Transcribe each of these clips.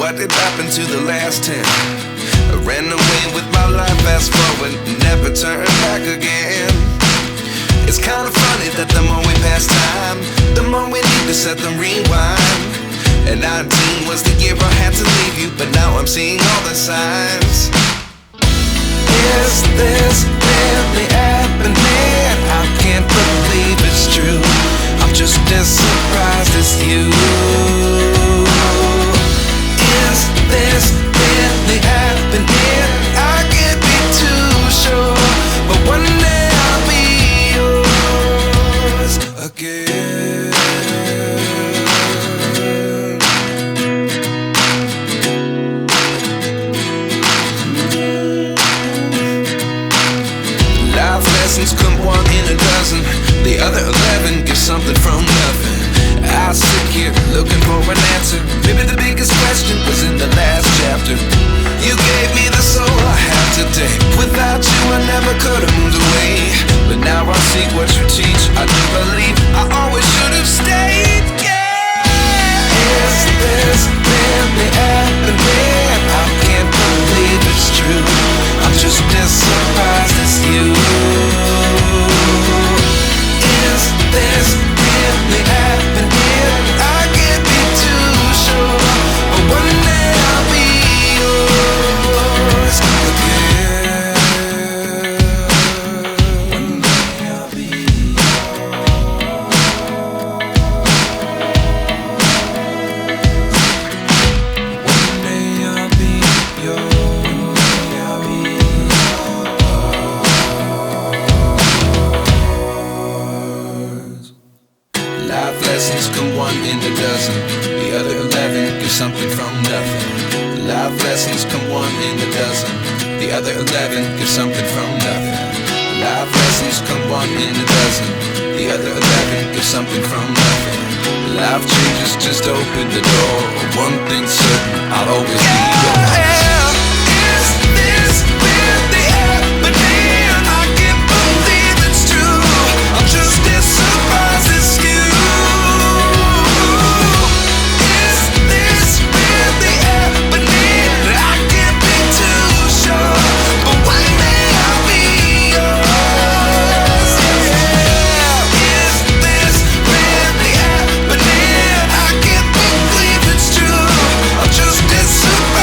What did happen to the last 10? I ran away with my life, fast forward, never turn back again. It's kind of funny that the more we pass time, the more we need to set them rewind. And 19 was the year I had to leave you, but now I'm seeing all the signs. Is this really happening? I can't believe it's true. I'm just as surprised as you. Is this really happening? I can't be too sure, but one day I'll be yours again. Life lessons come one in a dozen. The other 11 get something from nothing. I sit here looking for an answer. Maybe the biggest question was in the last chapter. You gave me the soul I have today. Without you I never could have moved away. But now I see what you teach. I do believe I always should have stayed. Yeah. Is this really happening? I can't believe it's true. I'm just as surprised as you. Is this really happening? I can't be too sure, but one day I'll be yours again. One day I'll be yours. One day I'll be yours. One day I'll be yours. Life lessons come one in a dozen. The other 11 give something from nothing. Life lessons come one in a dozen. The other 11 give something from nothing. Life lessons come one in a dozen. The other 11 give something from nothing. Life changes, just open the door. One thing's certain, I'll always be yours. Is this really happening? I can't believe it's true. I'm just as surprised as you. Is this really happening? I can't be too sure, but one day I'll be yours. Yeah. Is this really happening? I can't believe it's true. I'm just as surprised.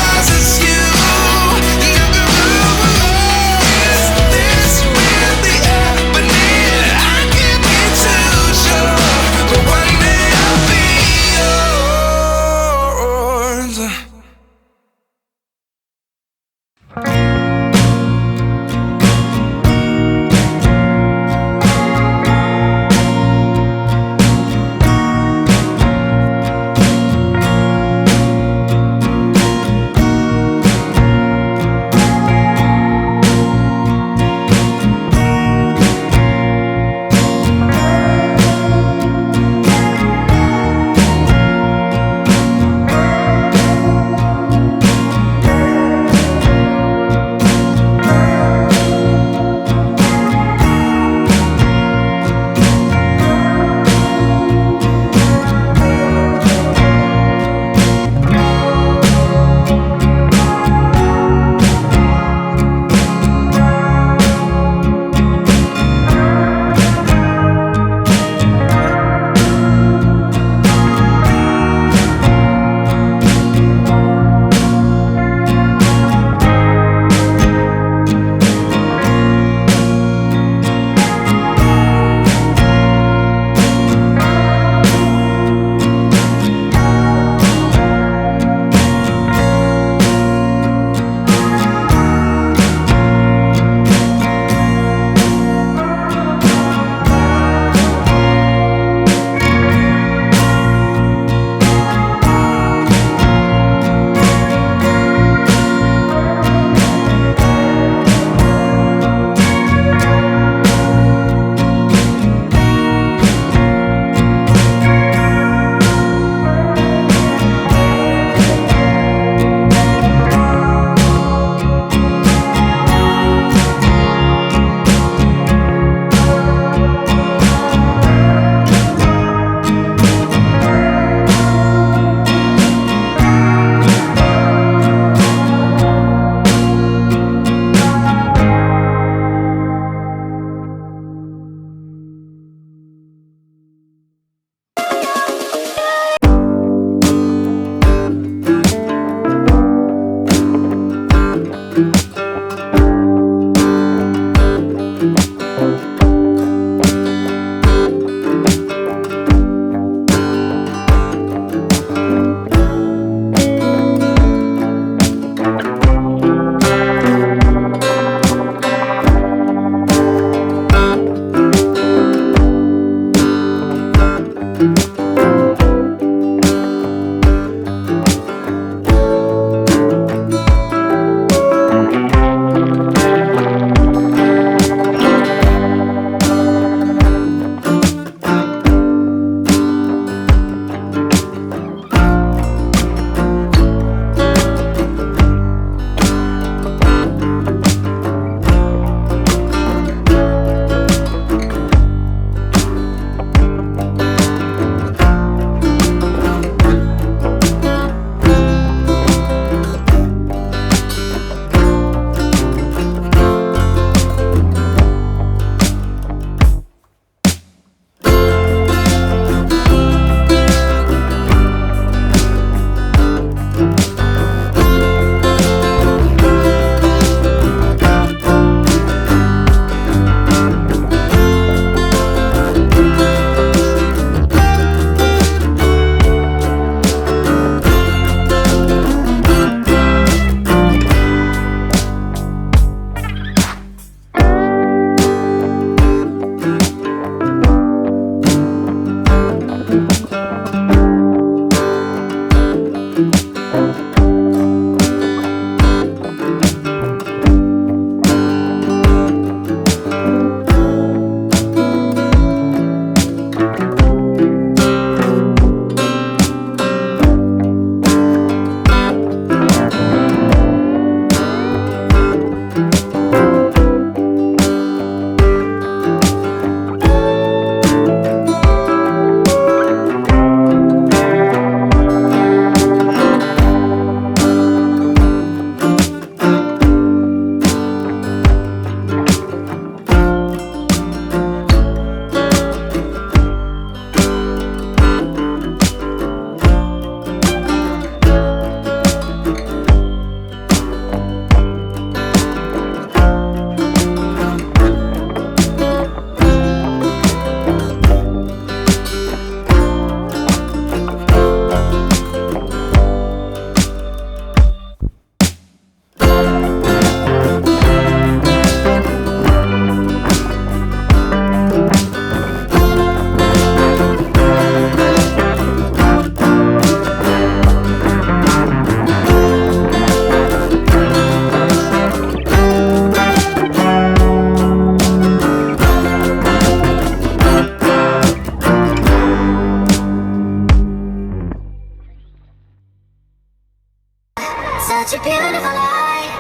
Such a beautiful light.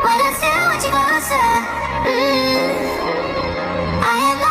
When I still want you closer. I am